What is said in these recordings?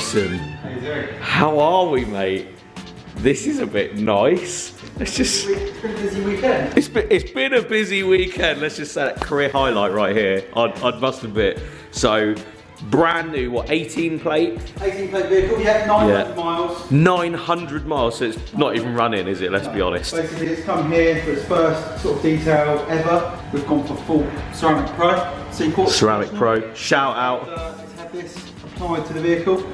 Jason, how are we, mate? This is a bit nice. Let's just. It's been a busy weekend. It's been a busy weekend. Let's just say that career highlight right here. I'd must admit. So, brand new, what, 18 plate? 18 plate vehicle, yeah, 900 miles. 900 miles, so it's not even running, is it? Let's be honest. Basically, it's come here for its first sort of detail ever. We've gone for full Ceramic Pro. Ceramic Pro, shout out. It's had this applied to the vehicle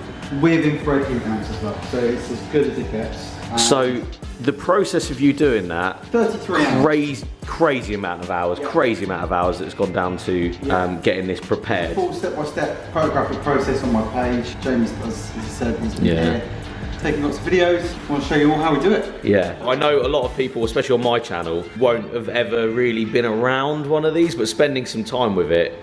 with infrared heat lamps as well, so it's as good as it gets. So the process of you doing that, 33 hours. Crazy amount of hours, crazy amount of hours that's gone down to getting this prepared. Full step-by-step photographic process on my page. James does, as he said, he's been here taking lots of videos. I want to show you all how we do it. Yeah, I know a lot of people, especially on my channel, won't have ever really been around one of these, but spending some time with it,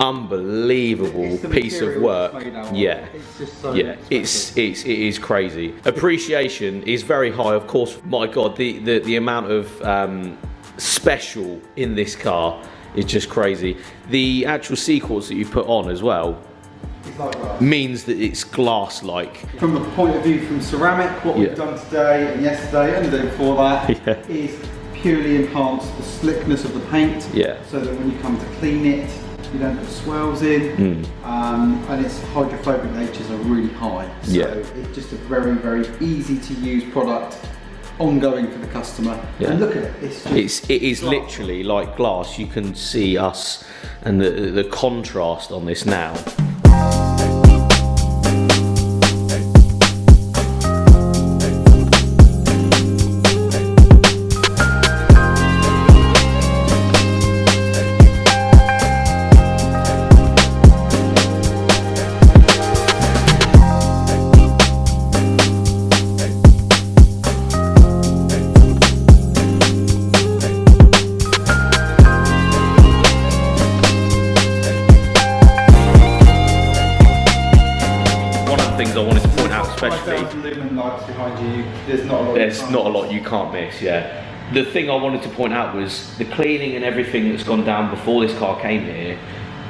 unbelievable piece of work. Yeah, it's just so it is crazy. Appreciation is very high, of course. My God, the amount of special in this car is just crazy. The actual sequels that you put on as well means that it's glass-like. From the point of view from ceramic, what we've done today and yesterday and the day before that is purely enhance the slickness of the paint, so that when you come to clean it, you don't put swells in, and its hydrophobic natures are really high. So it's just a very, very easy to use product, ongoing for the customer. And look at it, it is literally like glass. You can see us and the contrast on this now. There's not a lot you can't miss, The thing I wanted to point out was the cleaning and everything that's gone down before this car came here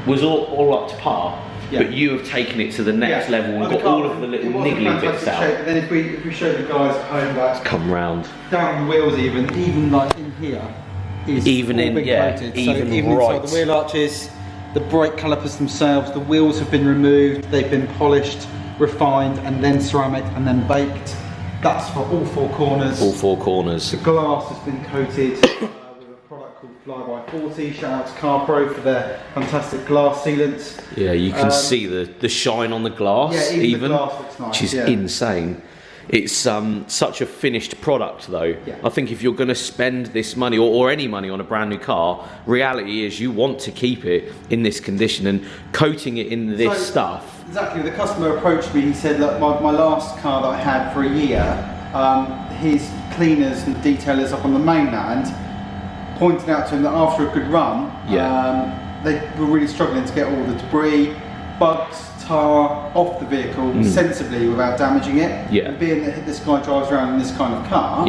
was all up to par, but you have taken it to the next level and got all of the little niggly bits out. But then if we show the guys at home that come round down the wheels, even like in here, is even all been coated. Even inside the wheel arches, the brake calipers themselves, the wheels have been removed, they've been polished, refined, and then ceramic, and then baked. That's for all four corners. All four corners. The glass has been coated with a product called Fly-by-40. Shout out to CarPro for their fantastic glass sealants. Yeah, you can see the shine on the glass. Yeah, even the glass looks nice, which is insane. It's such a finished product though. I think if you're going to spend this money or any money on a brand new car, reality is you want to keep it in this condition, and coating it in this stuff. Exactly, the customer approached me, he said, look, my last car that I had for a year, his cleaners and detailers up on the mainland pointed out to him that after a good run, they were really struggling to get all the debris, bugs, tar off the vehicle sensibly without damaging it. And being that this guy drives around in this kind of car,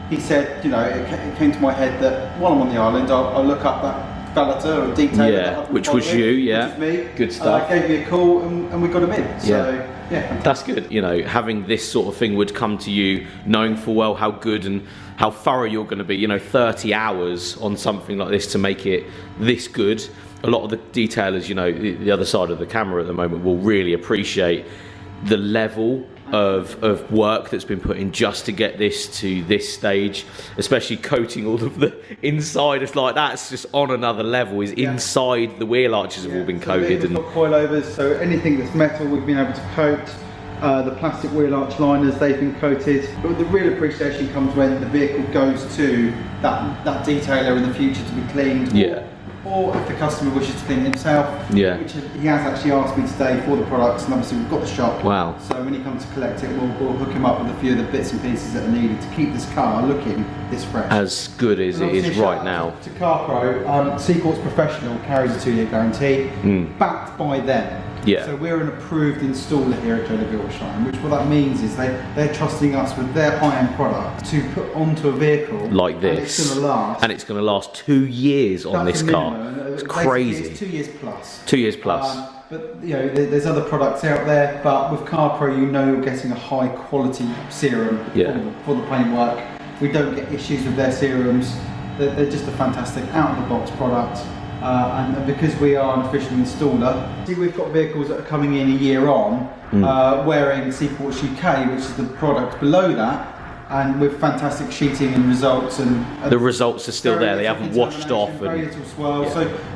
he said, you know, it came to my head that while I'm on the island, I'll look up that valeter or detailer, which was you, which was me. Good stuff. Gave me a call and we got him in. So that's good. You know, having this sort of thing would come to you knowing full well how good and how thorough you're going to be. You know, 30 hours on something like this to make it this good. A lot of the detailers, you know, the other side of the camera at the moment will really appreciate the level of work that's been put in just to get this to this stage, especially coating all of the inside. It's like that's just on another level. Is inside the wheel arches have all been coated, and coilovers. So anything that's metal, we've been able to coat. The plastic wheel arch liners, they've been coated. But the real appreciation comes when the vehicle goes to that detailer in the future to be cleaned. Or if the customer wishes to clean it himself, which he has actually asked me today for the products, and obviously we've got the shop. Wow. So when he comes to collect it, we'll hook him up with a few of the bits and pieces that are needed to keep this car looking this fresh. As good as it is right now. To CarPro, Sequels Professional carries a 2-year guarantee, backed by them. Yeah. So we're an approved installer here at GTB Auto, which what that means is they're trusting us with their high-end product to put onto a vehicle like this. And it's going to last. And it's going to last 2 years on That's this the car. minimum. It's Basically, crazy. It's 2 years plus. 2 years plus. But you know, there's other products out there, but with CarPro, you know, you're getting a high quality serum for the paintwork. We don't get issues with their serums. They're just a fantastic out-of-the-box product. And because we are an official installer, see, we've got vehicles that are coming in a year on, wearing C-Ports UK, which is the product below that, and with fantastic sheeting and results. And the results are still there, they haven't washed off. Very little swirl.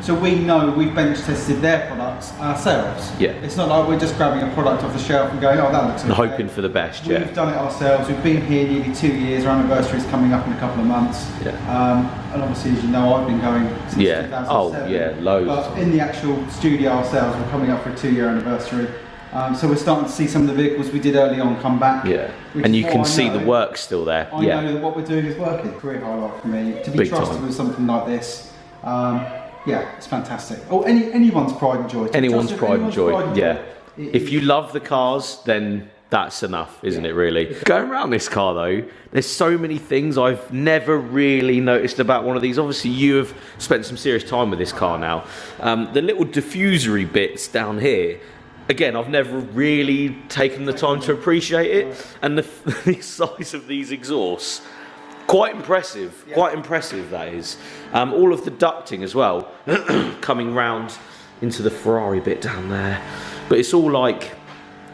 So we know we've bench tested their products ourselves. Yeah. It's not like we're just grabbing a product off the shelf and going, oh, that looks okay. And hoping for the best, We've done it ourselves. We've been here nearly 2 years. Our anniversary is coming up in a couple of months. Yeah. And obviously, as you know, I've been going since 2007. Oh, yeah, loads. But in the actual studio ourselves, we're coming up for a 2-year anniversary. So we're starting to see some of the vehicles we did early on come back. Yeah. And you can see the work still there. I know that what we're doing is working. Career highlight for me. To be Big trusted time. with something like this. Yeah, it's fantastic. Oh, anyone's pride and joy. Anyone's pride and joy, yeah. If you love the cars, then that's enough, isn't it, really? Going around this car, though, there's so many things I've never really noticed about one of these. Obviously, you have spent some serious time with this car now. The little diffusory bits down here, again, I've never really taken the time to appreciate it. And the size of these exhausts, quite impressive. Quite impressive, that is. All of the ducting as well, coming round into the Ferrari bit down there. But it's all like,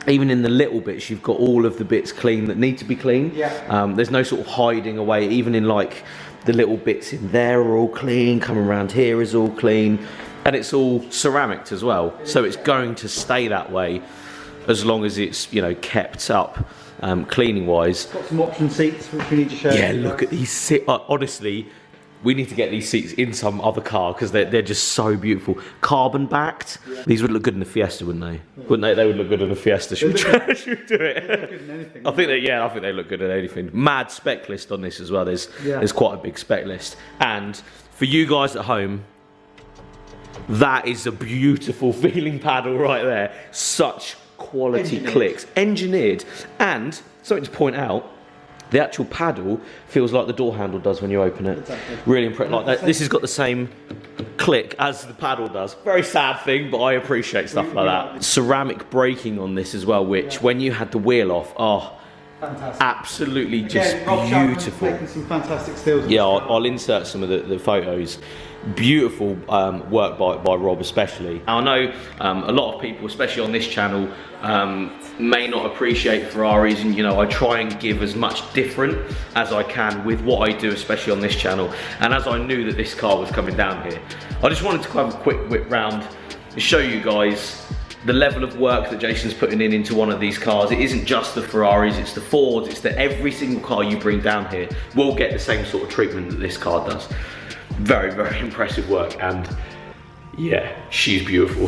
even in the little bits, you've got all of the bits clean that need to be clean. There's no sort of hiding away. Even in like the little bits in there are all clean. Coming around here is all clean. And it's all ceramic as well. So it's going to stay that way as long as it's, you know, kept up cleaning wise. Got some option seats which we need to show. Yeah, look at these seats. Honestly, we need to get these seats in some other car because they're just so beautiful. Carbon backed. These would look good in a Fiesta, wouldn't they? Wouldn't they? They would look good in a Fiesta. Should we do it? They look good in anything. I think they look good in anything. Mad spec list on this as well. There's quite a big spec list. And for you guys at home, that is a beautiful feeling paddle right there. Such quality clicks. Engineered. And something to point out, the actual paddle feels like the door handle does when you open it. Exactly. Really impressive. Like that. This has got the same click as the paddle does. Very sad thing, but I appreciate stuff like that. Ceramic braking on this as well, which when you had the wheel off, fantastic. Absolutely just beautiful. Making some fantastic stills. Yeah, I'll insert some of the photos. Beautiful work by Rob especially. Now, I know a lot of people, especially on this channel, may not appreciate Ferraris, and you know, I try and give as much different as I can with what I do, especially on this channel. And as I knew that this car was coming down here, I just wanted to have a quick whip round to show you guys the level of work that Jason's putting into one of these cars. It isn't just the Ferraris, it's the Fords, it's that every single car you bring down here will get the same sort of treatment that this car does. Very, very impressive work, and yeah, she's beautiful.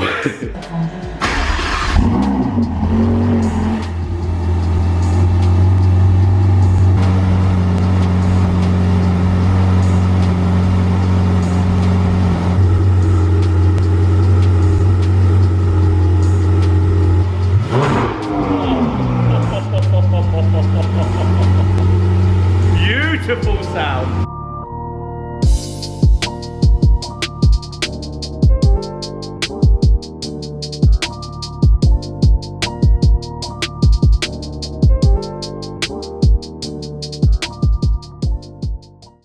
Beautiful sound.